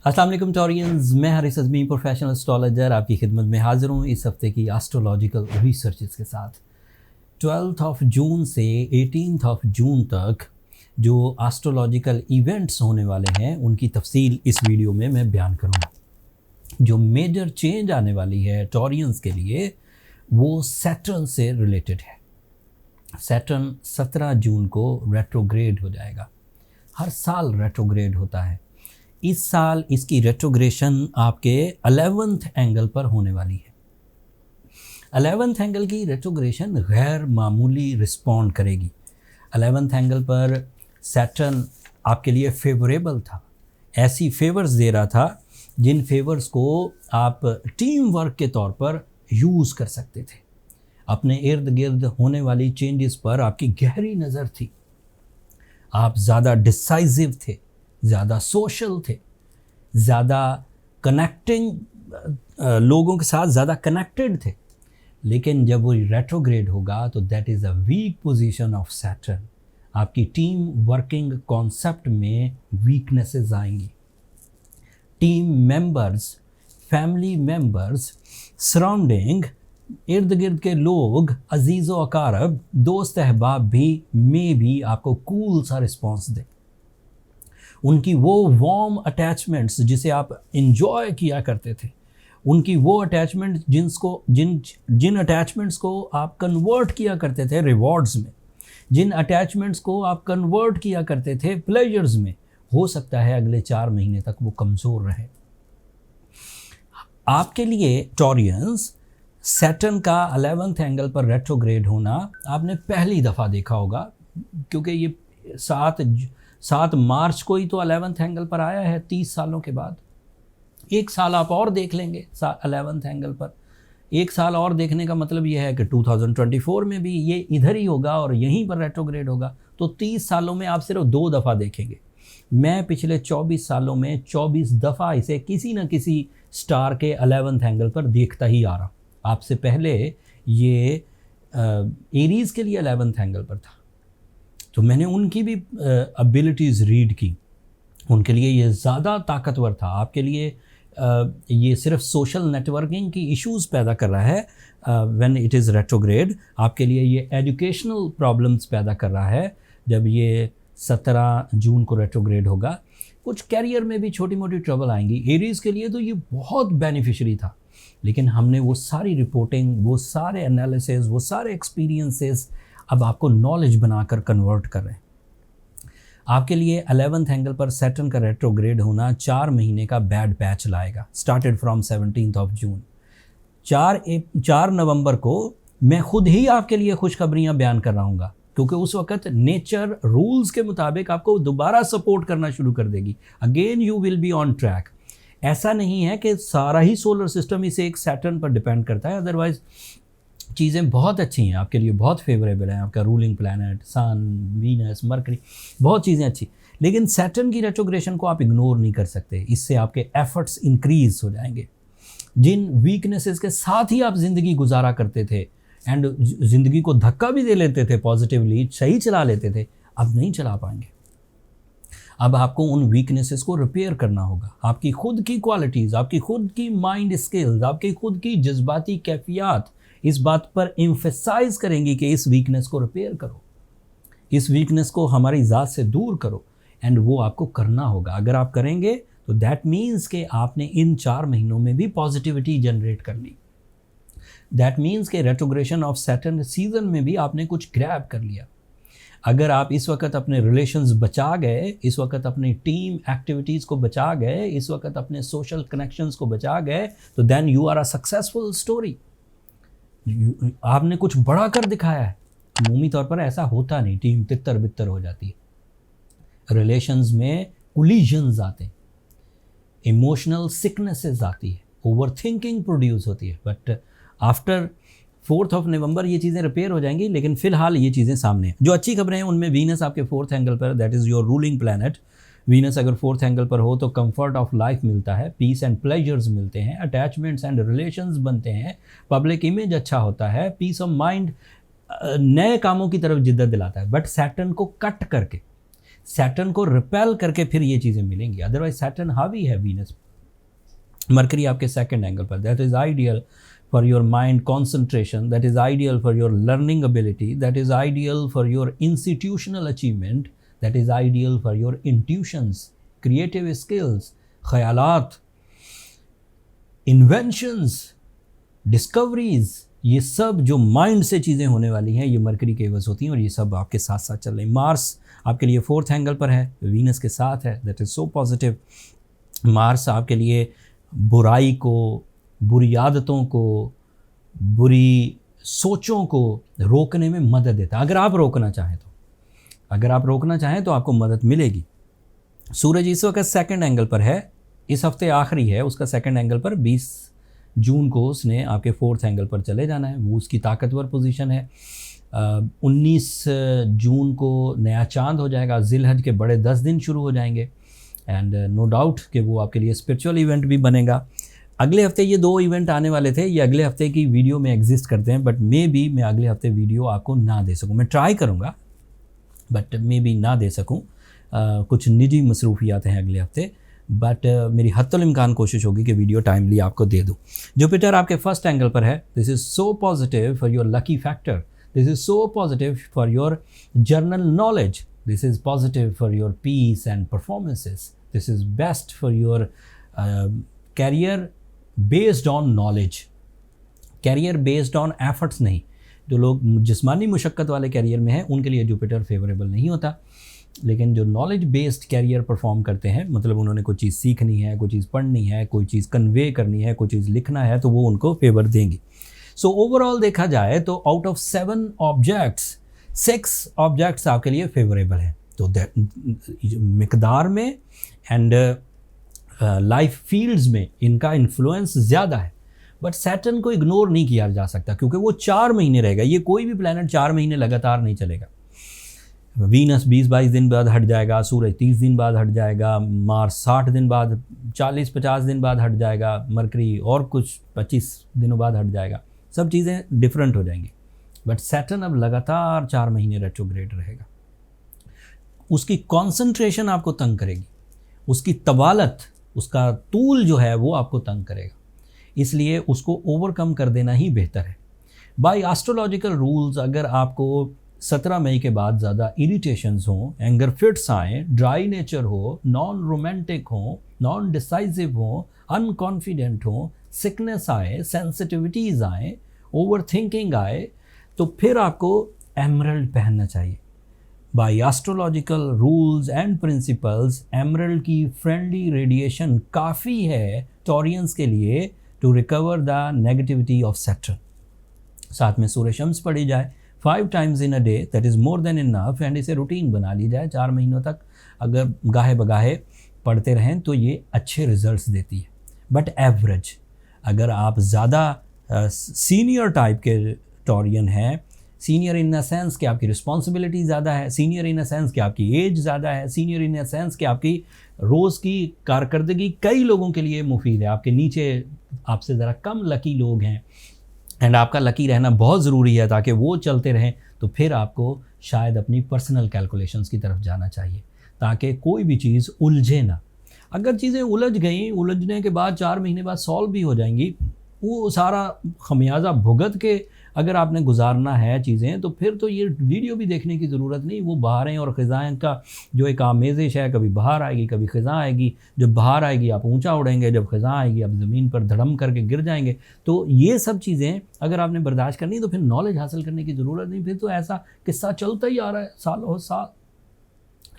अस्सलाम वालेकुम टॉरियंस, मैं हारिस अज़मी प्रोफेशनल एस्ट्रोलॉजर आपकी खिदमत में हाज़िर हूँ इस हफ्ते की एस्ट्रोलॉजिकल रिसर्चेस के साथ। 12 जून से 18 जून तक जो एस्ट्रोलॉजिकल इवेंट्स होने वाले हैं उनकी तफसील इस वीडियो में मैं बयान करूँगा। जो मेजर चेंज आने वाली है टॉरियंस के लिए वो सैटर्न से रिलेटेड है। सैटर्न 17 जून को रेट्रोग्रेड हो जाएगा। हर साल रेट्रोग्रेड होता है। इस साल इसकी रेट्रोग्रेशन आपके 11th एंगल पर होने वाली है। 11th एंगल की रेट्रोग्रेशन गैर मामूली रिस्पॉन्ड करेगी। 11th एंगल पर सैटर्न आपके लिए फेवरेबल था, ऐसी फेवर्स दे रहा था जिन फेवर्स को आप टीम वर्क के तौर पर यूज़ कर सकते थे। अपने इर्द गिर्द होने वाली चेंजेस पर आपकी गहरी नज़र थी। आप ज़्यादा डिसाइसिव थे, ज़्यादा सोशल थे, ज़्यादा कनेक्टिंग लोगों के साथ ज़्यादा कनेक्टेड थे। लेकिन जब वो रेट्रोग्रेड होगा तो that is a weak position of Saturn. आपकी टीम वर्किंग कॉन्सेप्ट में वीकनेसेस आएंगी। Team members, family members, surrounding, इर्द गिर्द के लोग, अजीज़ व अकारब, दोस्त अहबाब भी आपको कूल सा रिस्पॉन्स दें। उनकी वो वार्म अटैचमेंट्स जिसे आप इंजॉय किया करते थे, उनकी वो अटैचमेंट जिन अटैचमेंट्स को आप कन्वर्ट किया करते थे रिवॉर्ड्स में, जिन अटैचमेंट्स को आप कन्वर्ट किया करते थे प्लेजर्स में, हो सकता है अगले 4 महीने तक वो कमज़ोर रहे। आपके लिए टॉरियंस सैटर्न का 11th एंगल पर रेट्रोग्रेड होना आपने पहली दफ़ा देखा होगा, क्योंकि ये 7 मार्च को ही तो 11th एंगल पर आया है 30 सालों के बाद। एक साल आप और देख लेंगे 11th एंगल पर। एक साल और देखने का मतलब ये है कि 2024 में भी ये इधर ही होगा और यहीं पर रेट्रोग्रेड होगा। तो 30 सालों में आप सिर्फ 2 दफ़ा देखेंगे। मैं पिछले 24 सालों में 24 दफ़ा इसे किसी न किसी स्टार के 11th एंगल पर देखता ही आ रहा हूँ। आपसे पहले ये एरीज़ के लिए 11th एंगल पर था, तो मैंने उनकी भी एबिलिटीज़ रीड की। उनके लिए ये ज़्यादा ताकतवर था। आपके लिए ये सिर्फ सोशल नेटवर्किंग की इश्यूज़ पैदा कर रहा है व्हेन इट इज़ रेट्रोग्रेड। आपके लिए ये एजुकेशनल प्रॉब्लम्स पैदा कर रहा है जब ये 17 जून को रेट्रोग्रेड होगा। कुछ कैरियर में भी छोटी मोटी ट्रबल आएंगी। एरीज़ के लिए तो ये बहुत बेनिफिशरी था, लेकिन हमने वो सारी रिपोर्टिंग, वो सारे एनालिसिस, वो सारे एक्सपीरियंसेस अब आपको नॉलेज बनाकर कन्वर्ट कर रहे हैं। आपके लिए 11th एंगल पर सैटर्न का रेट्रोग्रेड होना 4 महीने का बैड पैच लाएगा, स्टार्टेड फ्रॉम 17 जून। 4 नवंबर को मैं खुद ही आपके लिए खुशखबरियाँ बयान कर रहा हूँ, क्योंकि उस वक्त नेचर रूल्स के मुताबिक आपको दोबारा सपोर्ट करना शुरू कर देगी। Again you will be on track. ऐसा नहीं है कि सारा ही सोलर सिस्टम इसे एक सैटर्न पर डिपेंड करता है, अदरवाइज चीज़ें बहुत अच्छी हैं आपके लिए, बहुत फेवरेबल है। आपका रूलिंग प्लैनेट, सन, वीनस, मरकरी, बहुत चीज़ें अच्छी। लेकिन सैटर्न की रेट्रोग्रेशन को आप इग्नोर नहीं कर सकते। इससे आपके एफर्ट्स इंक्रीज हो जाएंगे। जिन वीकनेसेस के साथ ही आप ज़िंदगी गुजारा करते थे एंड ज़िंदगी को धक्का भी दे लेते थे, पॉजिटिवली सही चला लेते थे, अब नहीं चला पाएंगे। अब आपको उन वीकनेसेस को रिपेयर करना होगा। आपकी खुद की क्वालिटीज़, आपकी खुद की माइंड स्किल्स, आपकी खुद की जज्बाती कैफियत इस बात पर एम्फेसाइज करेंगी कि इस वीकनेस को रिपेयर करो, इस वीकनेस को हमारी ज़ात से दूर करो, एंड वो आपको करना होगा। अगर आप करेंगे तो दैट मीन्स कि आपने इन 4 महीनों में भी पॉजिटिविटी जनरेट कर ली। दैट मीन्स कि रेट्रोग्रेशन ऑफ सैटर्न सीजन में भी आपने कुछ ग्रैब कर लिया। अगर आप इस वक्त अपने रिलेशंस बचा गए, इस वक्त अपनी टीम एक्टिविटीज़ को बचा गए, इस वक्त अपने सोशल कनेक्शंस को बचा गए, तो then you are a successful story. आपने कुछ बड़ा कर दिखाया है। अमूमी तौर पर ऐसा होता नहीं, टीम तितर बितर हो जाती है। रिलेशंस में कोलिजन्स आते हैं, इमोशनल सिकनेसेस आती है, ओवर थिंकिंग प्रोड्यूस होती है। बट आफ्टर 4 नवंबर ये चीज़ें रिपेयर हो जाएंगी। लेकिन फिलहाल ये चीज़ें सामने हैं। जो अच्छी खबरें हैं उनमें वीनस आपके 4th एंगल पर, that is your ruling planet. Venus अगर 4th एंगल पर हो तो कंफर्ट ऑफ लाइफ मिलता है, पीस एंड प्लेजर्स मिलते हैं, अटैचमेंट्स एंड रिलेशंस बनते हैं, पब्लिक इमेज अच्छा होता है, पीस ऑफ माइंड, नए कामों की तरफ जिद्दत दिलाता है। बट सैटर्न को कट करके, सैटर्न को रिपेल करके फिर ये चीज़ें मिलेंगी, अदरवाइज सैटर्न हावी है वीनस। मरकरी आपके सेकंड एंगल पर, that is ideal for your mind concentration, that is ideal for your learning ability, that is ideal for your institutional achievement, that is ideal for your intuitions, creative skills, ख्यालात, inventions, discoveries, ये सब जो mind से चीज़ें होने वाली हैं ये मरकरी के एवज होती हैं, और ये सब आपके साथ साथ चल रही हैं। मार्स आपके लिए फोर्थ एंगल पर है, वीनस के साथ है, that is so positive. Mars आपके लिए बुराई को, बुरी आदतों को, बुरी सोचों को रोकने में मदद देता है। अगर आप रोकना चाहें तो आपको मदद मिलेगी। सूरज इस वक्त सेकंड एंगल पर है, इस हफ्ते आखिरी है उसका सेकंड एंगल पर, 20 जून को उसने आपके फोर्थ एंगल पर चले जाना है, वो उसकी ताकतवर पोजीशन है। 19 जून को नया चांद हो जाएगा, जिलहज के बड़े 10 दिन शुरू हो जाएंगे, एंड नो डाउट कि वो आपके लिए स्पिरिचुअल इवेंट भी बनेगा। अगले हफ्ते ये 2 इवेंट आने वाले थे, ये अगले हफ्ते की वीडियो में एग्जिस्ट करते हैं, बट मे बी मैं अगले हफ्ते वीडियो आपको ना दे सकूं। मैं ट्राई करूंगा बट मे बी ना दे सकूं, कुछ निजी मसरूफियात हैं अगले हफ्ते, बट मेरी हत्तुल इम्कान कोशिश होगी कि वीडियो टाइमली आपको दे दूं। जुपिटर आपके फर्स्ट एंगल पर है, this is so positive for your lucky factor, this is so positive for your general knowledge, this is positive for your peace and performances, this is best for your career based on knowledge, career based on efforts नहीं। जो लोग जिस्मानी मुशक्क़त वाले career में हैं उनके लिए Jupiter favourable नहीं होता, लेकिन जो नॉलेज बेस्ड कैरियर परफॉर्म करते हैं, मतलब उन्होंने कोई चीज़ सीखनी है, कोई चीज़ पढ़नी है, कोई चीज़ कन्वे करनी है, कोई चीज़ लिखना है, तो वो उनको फेवर देंगी। सो ओवरऑल देखा जाए तो आउट ऑफ 7 ऑब्जेक्ट्स 6 ऑब्जेक्ट्स आपके लिए फेवरेबल हैं। तो मिकदार में एंड लाइफ फील्ड्स में इनका इन्फ्लुएंस ज़्यादा है, बट सैटर्न को इग्नोर नहीं किया जा सकता क्योंकि वो 4 महीने रहेगा। ये कोई भी प्लैनेट 4 महीने लगातार नहीं चलेगा। वीनस 20-22 दिन बाद हट जाएगा, सूरज 30 दिन बाद हट जाएगा, मार्स 60 दिन बाद, 40-50 दिन बाद हट जाएगा, मरकरी और कुछ 25 दिनों बाद हट जाएगा। सब चीज़ें डिफरेंट हो जाएंगी, बट सैटर्न अब लगातार 4 महीने रेट्रोग्रेड रहेगा। उसकी कॉन्सेंट्रेशन आपको तंग करेगी, उसकी तवालत, उसका तूल जो है वो आपको तंग करेगा, इसलिए उसको ओवरकम कर देना ही बेहतर है। बाय एस्ट्रोलॉजिकल रूल्स अगर आपको 17 मई के बाद ज़्यादा इरिटेशंस हों, एंगर फिट्स आएँ, ड्राई नेचर हो, नॉन रोमांटिक हो, नॉन डिसाइसिव हो, अनकॉन्फिडेंट हो, सिकनेस आए, सेंसिटिविटीज़ आए, ओवर थिंकिंग आए, तो फिर आपको एमरल्ड पहनना चाहिए। By astrological rules and principles emerald की फ्रेंडली रेडिएशन काफ़ी है टॉरियंस के लिए to recover the negativity of Saturn. साथ में सूर्य शम्स पढ़ी जाए 5 times in a day, that is more than enough, and इसे रूटीन बना ली जाए 4 महीनों तक अगर गाहे बगाहे पढ़ते रहें तो ये अच्छे रिजल्ट्स देती है। बट एवरेज, अगर आप ज़्यादा सीनियर टाइप के टॉरियन हैं, सीनियर इन द सेंस कि आपकी रिस्पॉन्सिबिलिटी ज़्यादा है, सीनियर इन द सेंस कि आपकी एज ज़्यादा है, सीनियर इन द सेंस कि आपकी रोज़ की कारकर्दगी कई लोगों के लिए मुफीद है, आपके नीचे आपसे ज़रा कम लकी लोग हैं एंड आपका लकी रहना बहुत ज़रूरी है ताकि वो चलते रहें, तो फिर आपको शायद अपनी पर्सनल कैलकुलेशंस की तरफ जाना चाहिए ताकि कोई भी चीज़ उलझे ना। अगर चीज़ें उलझ गई, उलझने के बाद 4 महीने बाद सॉल्व भी हो जाएंगी, वो सारा खमियाजा भुगत के अगर आपने गुजारना है चीज़ें, तो फिर तो ये वीडियो भी देखने की ज़रूरत नहीं। वो बहारें और ख़िज़ाएँ का जो एक आमेज़िश है, कभी बहार आएगी कभी ख़िज़ा आएगी। जब बहार आएगी आप ऊंचा उड़ेंगे, जब ख़िज़ा आएगी आप ज़मीन पर धड़म करके गिर जाएंगे। तो ये सब चीज़ें अगर आपने बर्दाश्त करनी तो फिर नॉलेज हासिल करने की ज़रूरत नहीं, फिर तो ऐसा किस्सा चलता ही आ रहा है सालों साल।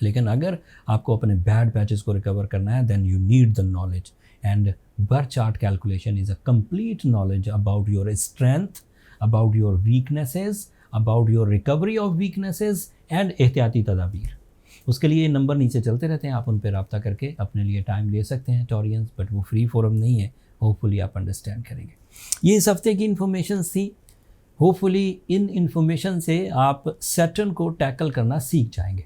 लेकिन अगर आपको अपने बैड पैचेस को रिकवर करना है, then you need the knowledge, and birth chart calculation is a complete knowledge about your strength, about your weaknesses, about your recovery of weaknesses and एहतियाती तदाबीर। उसके लिए नंबर नीचे चलते रहते हैं, आप उन पर रब्ता करके अपने लिए टाइम ले सकते हैं टॉरियंस, बट वो फ्री फोरम नहीं है। होपफुली आप अंडरस्टैंड करेंगे। ये इस हफ्ते की इन्फॉर्मेशन थी। होपफुली इन इन्फॉर्मेशन से आप सैटर्न को टैकल करना सीख जाएंगे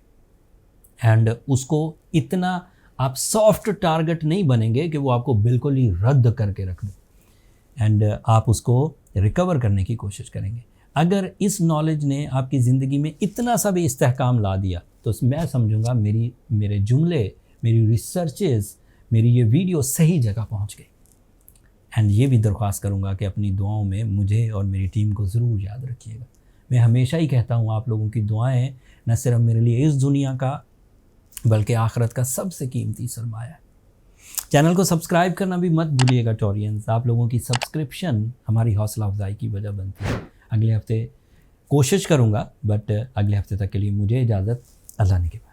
एंड उसको इतना आप सॉफ्ट टारगेट नहीं बनेंगे कि वो आपको बिल्कुल ही रद्द करके रख दे, एंड आप उसको रिकवर करने की कोशिश करेंगे। अगर इस नॉलेज ने आपकी ज़िंदगी में इतना सा भी इस्तेहकाम ला दिया तो मैं समझूंगा मेरे जुमले, मेरी रिसर्चेस, मेरी ये वीडियो सही जगह पहुंच गई। एंड ये भी दरख्वास्त करूंगा कि अपनी दुआओं में मुझे और मेरी टीम को ज़रूर याद रखिएगा। मैं हमेशा ही कहता हूँ, आप लोगों की दुआएं न सिर्फ मेरे लिए इस दुनिया का बल्कि आखिरत का सबसे कीमती सरमाया है। चैनल को सब्सक्राइब करना भी मत भूलिएगा टोरियंस। आप लोगों की सब्सक्रिप्शन हमारी हौसला अफजाई की वजह बनती है। अगले हफ्ते कोशिश करूँगा, बट अगले हफ्ते तक के लिए मुझे इजाज़त। अल्लाह ने के बाद।